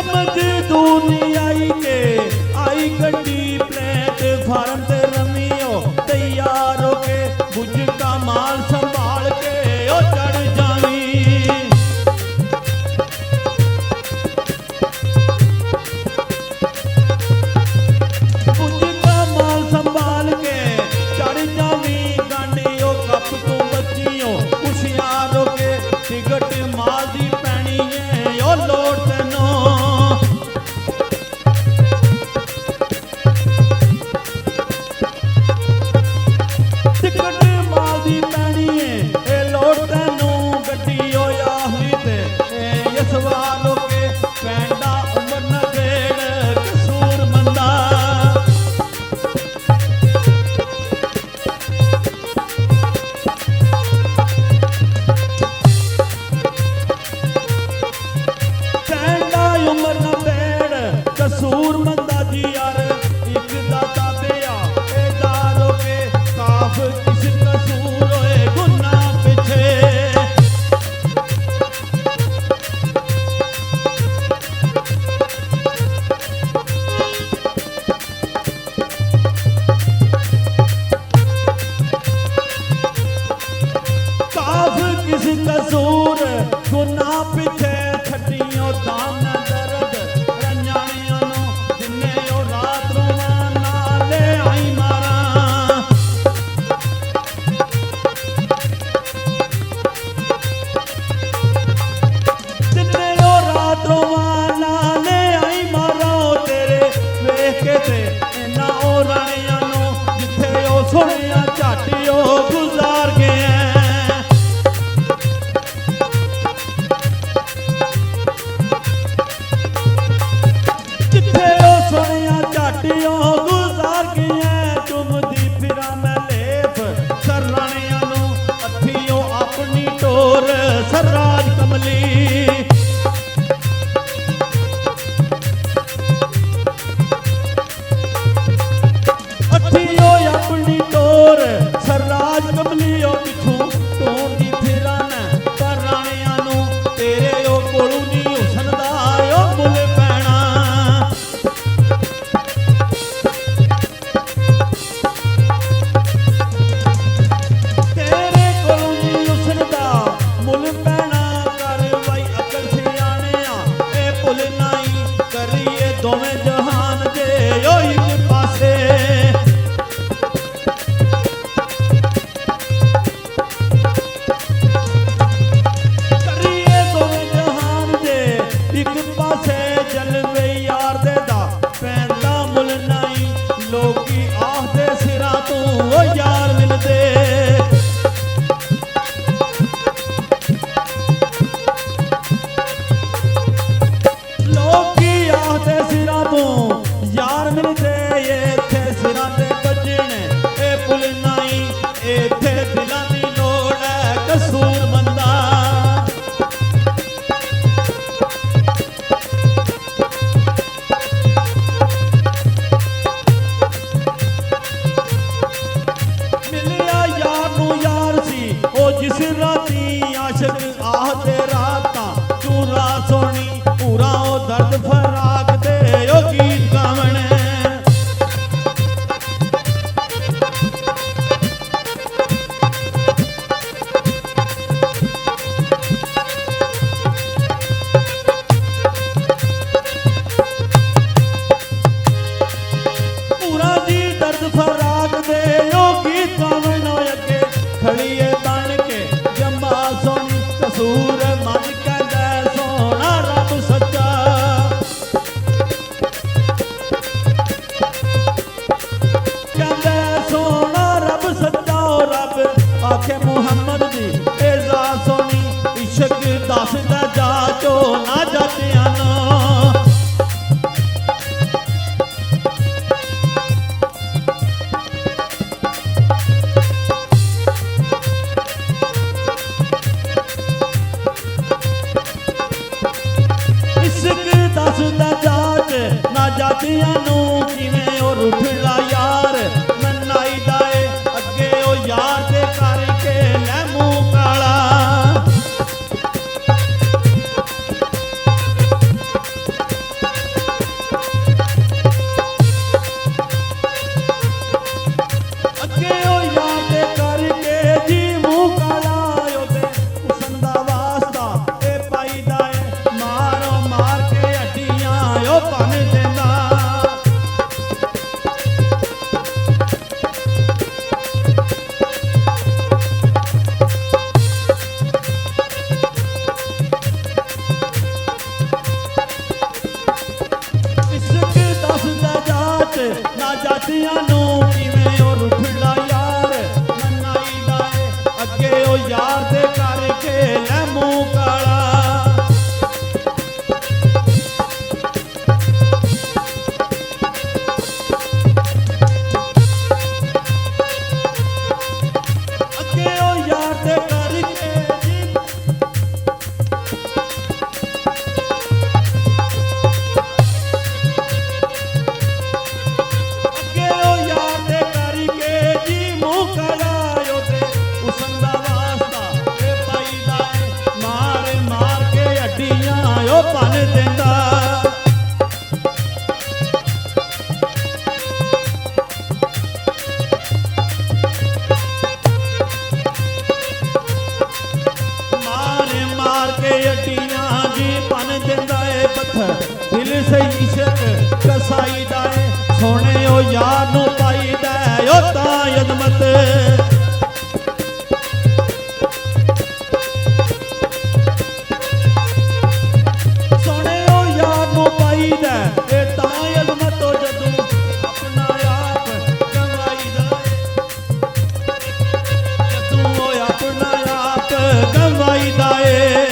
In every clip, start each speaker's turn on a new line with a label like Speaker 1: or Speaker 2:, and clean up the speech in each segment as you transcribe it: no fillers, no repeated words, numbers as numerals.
Speaker 1: मजदूरी आई के आई गड्डी प्लेटफार्म ते रमियो तैयार हो के बुझ का माल संभाल के ओ चढ़ जावी बुझ का माल संभाल के चढ़ जावी गांडियो कप तू बचियो होशियार हो के टिकट माल दी पैनी है ओ लोट तेनो कसूर मंदा जी यार एक दाता दिया ए दारो के काफ किस कसूर होए गुनाह पिछे काफ किस कसूर गुनाह पिछे छटियों दान सोनिया झाटियो गुजार गए जिथे ओ सोनिया झाटियो गुजार गए चुमदी फिरा मैं लेप सरराणिया नू अथियो अपनी टोर सरराज कमली सरराज कमलियो पिछू टोंदी फिरा मैं पर राणिया नू तेरे ओ कोलू नी हुसन दा ओ मुल पैना तेरे कोलू नी हुसन दा मुल पैना कर वाई अकल सियाने ए भुल नाई करिए दोवें जहान दे ओ एक पासे एक पासे जलवे यार दे दा पैंदा मुल नाई लोकी आखदे सिरा तू ओ यार मिलदे लोकी आखदे सिरा तू यार मिलदे इत्थे सिरा ते बजने ए पुल नाई इत्थे दिलां दी लोड़ है कसूर मंदा जिस राती आशक आहते राता चूरा सोनी पूरा ओ दर्द फराक दे ओ गीत गावने पूरा जी दर्द फराक दे ओ गीत गावनो अगे खड़िए कसूर मन कहदा सोना रब सच्चा कहदा सोना रब सच्चा रब आखे मुहम्मद दी एजा सोनी इश्क दसदा जाचो ना जातियां नो दसदा जाच ना जातियां नू किवें ओ रुठला यार मनाई दाए अगे ओ यार दे करके लै मूंह काला ਨਾ ਜਾਤੀਆਂ ਨੂੰ ਕਿਵੇਂ ਉਹ ਰੁੱਠੜਾ ਯਾਰ ਮਨਾਈਦਾ ਏ ਅੱਗੇ ਉਹ ਯਾਰ ਦੇ ਕਰਕੇ ਲੈ ਮੂੰਹ ਕਾਲਾ ਦਿਲ ਸਹੀ ਇਸ਼ਕ ਕਸਾਈਦਾ ਏ ਸੋਹਣੇ ਉਹ ਯਾਰ ਨੂੰ ਪਾਈਦਾ ਉਹ ਤਾਂ ਅਜ਼ਮਤ ਸੋਹਣੇ ਉਹ ਯਾਰ ਨੂੰ ਪਾਈਦਾ ਇਹ ਤਾਂ ਅਜ਼ਮਤ ਉਹ ਜਦੋਂ ਆਪਣਾ ਆਪ ਗਵਾਈਦਾ ਜਦੋਂ ਉਹ ਆਪਣਾ ਆਪ ਗਵਾਈਦਾ ਏ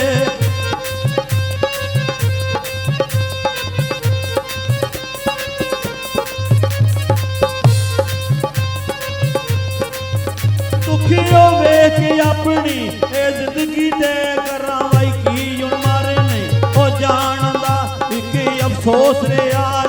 Speaker 1: ਦੁਖੀਓ ਵੇਖ ਆਪਣੀ ਇਹ ਜ਼ਿੰਦਗੀ ਤੇ ਕਰਾਂ ਵਾਈ ਕੀ ਹੁਣ ਮਾਰੇ ਨੇ ਉਹ ਜਾਣਦਾ ਇੱਕ ਅਫਸੋਸ ਰਿਹਾ